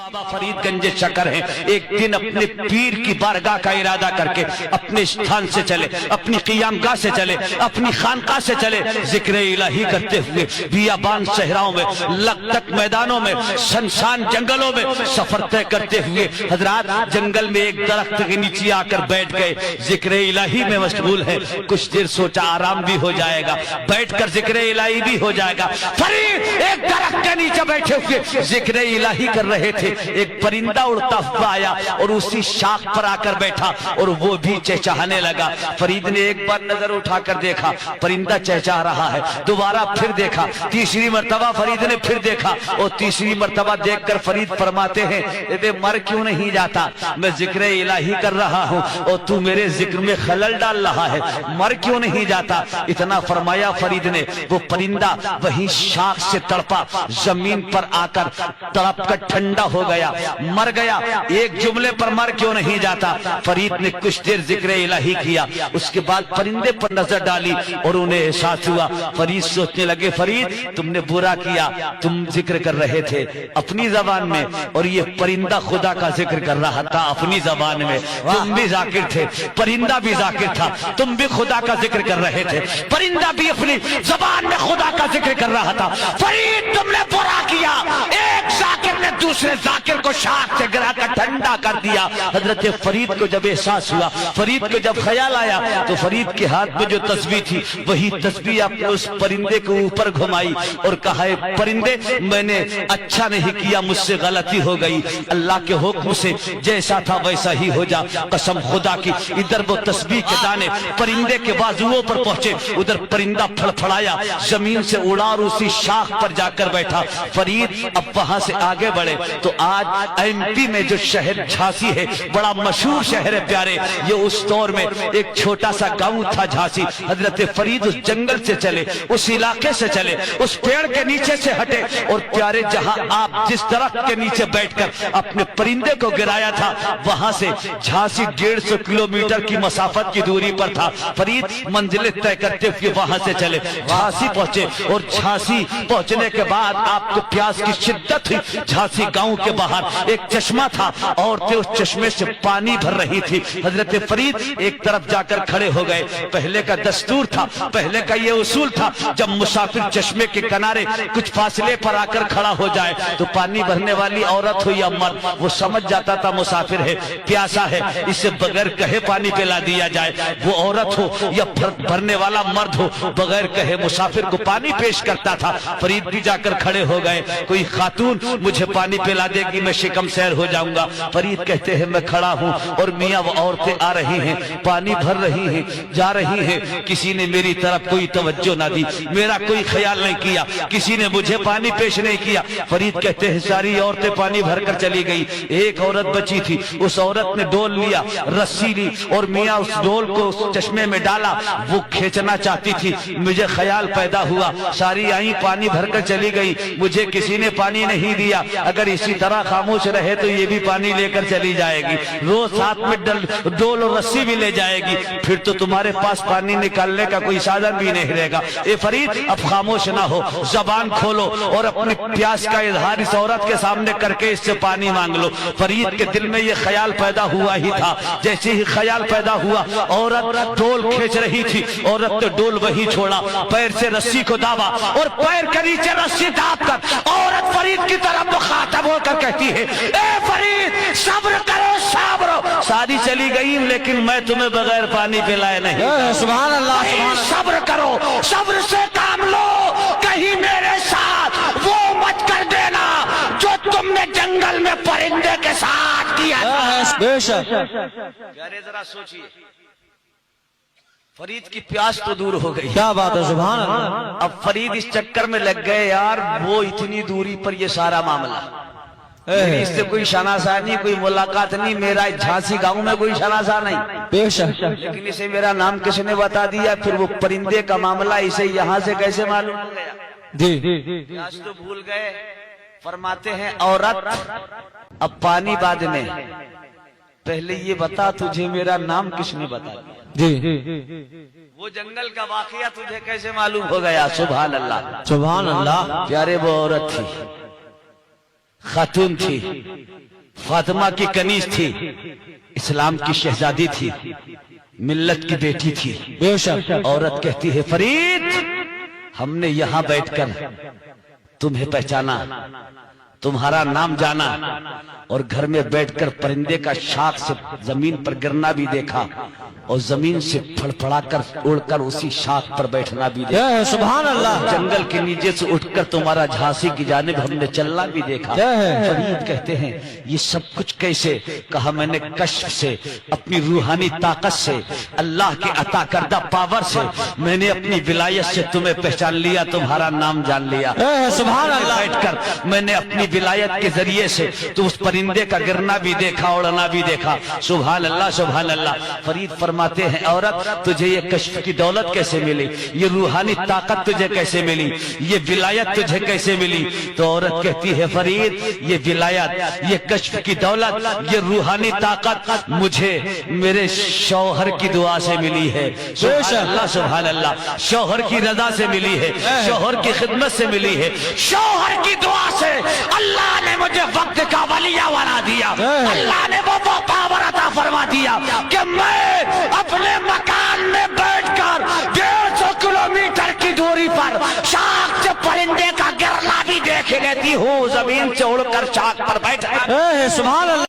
बाबा फरीदगंज शकर हैं। एक दिन अपने पीर की बारगाह का इरादा करके अपने स्थान से चले, अपनी क़ियामगाह से चले, अपनी खानकाह से चले, जिक्र इलाही करते हुए बियाबान सहराओं में, लकतक मैदानों में, शमशान जंगलों में सफर तय करते हुए हजरात जंगल में एक दरख्त के नीचे आकर बैठ गए। जिक्र इलाही में मशगूल है। कुछ देर सोचा आराम भी हो जाएगा, बैठकर जिक्र इलाही भी हो जाएगा। फरीद एक दरख्त के नीचे बैठे हुए जिक्र इलाही कर रहे थे। एक परिंदा उड़ता हुआ आया और उसी शाख पर आकर बैठा और वो भी चहचहाने लगा। फरीद ने एक बार नजर उठाकर देखा, परिंदा चहचहा रहा है। दोबारा फिर देखा, तीसरी मर्तबा फरीद ने फिर देखा और तीसरी मर्तबा देखकर फरीद फरमाते हैं, ये मर क्यों नहीं जाता? मैं जिक्र इलाही कर रहा हूँ और तू मेरे जिक्र में खलल डाल रहा है, मर क्यों नहीं जाता? इतना फरमाया फरीद ने, वो परिंदा वहीं शाख से तड़पा, जमीन पर आकर तड़प कर ठंडा हो गया, मर गया। एक जुमले पर मर क्यों नहीं जाता? फरीद ने कुछ देर जिक्र इलाही किया, उसके बाद परिंदे पर नजर डाली और उन्हें एहसास हुआ। फरीद सोचने लगे, फरीद तुमने बुरा किया, तुम जिक्र कर रहे थे अपनी जबान में और ये परिंदा खुदा का जिक्र कर रहा था अपनी जबान में। तुम भी जाकिर थे, परिंदा भी जाकिर था, तुम भी खुदा का जिक्र कर रहे थे, परिंदा भी अपनी जबान में खुदा का जिक्र कर रहा था। फरीद तुमने बुरा किया, एक जाकिर ने दूसरे जाकिर को शाख से गिराकर ठंडा कर दिया। हजरत फरीद को जब एहसास हुआ, फरीद को जब ख्याल आया तो फरीद के हाथ में जो तस्बीह थी वही तस्बीह आपने उस परिंदे के ऊपर घुमाई और कहा, परिंदे मैंने अच्छा नहीं किया, मुझसे गलती हो गई, अल्लाह के हुक्म से जैसा था वैसा ही हो जा, कसम खुदा की। इधर वो तस्बीह के दाने परिंदे के बाजुओं पर पहुंचे, उधर परिंदा फड़फड़ाया, जमीन से उड़ा और उसी शाख पर जाकर बैठा। फरीद अब वहां से आगे बढ़े तो आज एमपी में जो शहर झांसी है, बड़ा मशहूर शहर है प्यारे, ये उस दौर में एक छोटा सा गांव था झांसी। हजरत फरीद उस जंगल से चले, उस इलाके से चले, उस पेड़ के नीचे से हटे और प्यारे जहां आप जिस दरख्त के नीचे बैठकर अपने परिंदे को गिराया था वहां से झांसी 150 किलोमीटर की मसाफत की दूरी पर था। फरीद मंजिलें तय करते हुए वहां से चले, झांसी पहुंचे और झांसी पहुंचने के बाद आपको प्यास की शिद्दत हुई। झांसी गांव के बाहर एक चश्मा था, औरतें उस चश्मे से पानी भर रही थी। हजरत फरीद एक तरफ जाकर खड़े हो गए। पहले का दस्तूर था, पहले का ये उसूल था, जब मुसाफिर चश्मे के किनारे कुछ फासले पर आकर खड़ा हो जाए तो पानी भरने वाली औरत हो या मर्द, वो समझ जाता था मुसाफिर है, प्यासा है, इसे बगैर कहे पानी पिला दिया जाए। वो औरत हो या भरने वाला मर्द हो, बगैर कहे मुसाफिर को पानी पेश करता था। फरीद भी जाकर खड़े हो गए, कोई खातून मुझे पानी पिला देगी मैं शिकम सैर हो जाऊंगा। फरीद कहते हैं मैं खड़ा हूं और मियां वो औरतें आ रही हैं, पानी भर रही हैं, जा रही हैं, किसी ने मेरी तरफ कोई तवज्जो ना दी, मेरा कोई ख्याल नहीं किया, किसी ने मुझे पानी पेश नहीं किया। फरीद कहते हैं सारी औरतें पानी भरकर चली गई, एक औरत बची थी, उस औरत ने डोल लिया, रस्सी ली और मियां उस डोल को उस चश्मे में डाला, वो खींचना चाहती थी, मुझे ख्याल पैदा हुआ, सारी आई पानी भरकर चली गई, मुझे किसी ने पानी नहीं दिया, अगर इसी तरह खामोश रहे तो ये भी पानी लेकर चली जाएगी, रोज साथ में डोल और रस्सी भी ले जाएगी, फिर तो तुम्हारे पास पानी निकालने का कोई साधन भी नहीं रहेगा। ए फरीद अब खामोश ना हो, जबान खोलो और अपने प्यास का इजहार इस औरत के सामने करके इससे पानी मांग लो। फरीद के दिल में ये ख्याल पैदा हुआ ही था, जैसे ही ख्याल पैदा हुआ औरत डोल खींच रही थी, औरत ने डोल वही छोड़ा, पैर से रस्सी को दाबा और पैर के नीचे रस्सी दाब कर औरत फरीद की तरफ मुखातब होकर कहती है, ए फरीद सब्र करो, सब्र। शादी चली गई लेकिन मैं तुम्हें बगैर पानी पिलाए नहीं। सुभान अल्लाह, सब्र करो, सब्र से काम लो, कहीं मेरे साथ वो मत कर देना जो तुमने जंगल में परिंदे के साथ किया। बेशक प्यारे जरा सोचिए, फरीद की प्यास तो दूर हो गई, क्या बात है, सुभान अल्लाह। अब फरीद इस चक्कर में लग गए यार वो इतनी दूरी पर ये सारा मामला, मेरी इससे कोई शनासा नहीं, कोई मुलाकात नहीं, मेरा झांसी गांव में कोई शनासा नहीं, बेशक, लेकिन इसे मेरा नाम किसने बता दिया, फिर वो परिंदे का मामला इसे यहाँ से कैसे मालूम हो गया? जी आज तो भूल गए। फरमाते हैं औरत अब पानी बाद में, पहले ये बता तुझे मेरा नाम किसने बता दिया? जी वो जंगल का वाकया तुझे कैसे मालूम हो गया? सुभान अल्लाह, सुभान अल्लाह। प्यारे वो औरत थी, खातून थी, फातिमा की कनीज थी, इस्लाम की शहजादी थी, मिल्लत की बेटी थी। बेशक औरत कहती है, फरीद हमने यहां बैठकर तुम्हें पहचाना, तुम्हारा नाम जाना, और घर में बैठकर परिंदे का शाख से जमीन पर गिरना भी देखा, और जमीन से फड़फड़ाकर उड़कर उसी शाख पर बैठना भी देखा। जय है सुभान अल्लाह। जंगल के नीचे से उठकर तुम्हारा झांसी की जानिब हमने चलना भी देखा। जय है। फरीद कहते हैं, ये सब कुछ कैसे? कहा, मैंने कश्फ से, अपनी रूहानी ताकत से, अल्लाह के अता करदा पावर से, मैंने अपनी विलायत से तुम्हें पहचान लिया, तुम्हारा नाम जान लिया। जय है सुभान अल्लाह। बैठकर मैंने अपनी विलायत के जरिए से तो उस परिंदे का गिरना भी देखा, उड़ना भी देखा। सुभान अल्लाह, सुभान अल्लाह। फरीद फरमाते हैं, औरत तुझे ये कश्फ की दौलत कैसे मिली? ये रूहानी ताकत तुझे कैसे मिली? ये विलायत तुझे कैसे मिली? तो औरत कहती है, फरीद ये विलायत, ये कश्फ की दौलत, ये रूहानी ताकत मुझे मेरे शौहर की दुआ से मिली है। सुभान अल्लाह, सुभान अल्लाह। शौहर की रजा से मिली है, शौहर की खिदमत से मिली है, शौहर की दुआ से अल्लाह ने मुझे वक्त का वलिया बना दिया। अल्लाह ने वो पावर अता फरमा दिया कि मैं अपने मकान में बैठकर 150 किलोमीटर की दूरी पर शाख से परिंदे का गिरना भी देख लेती हूँ, जमीन से उड़कर शाख पर बैठा। सुभान अल्लाह।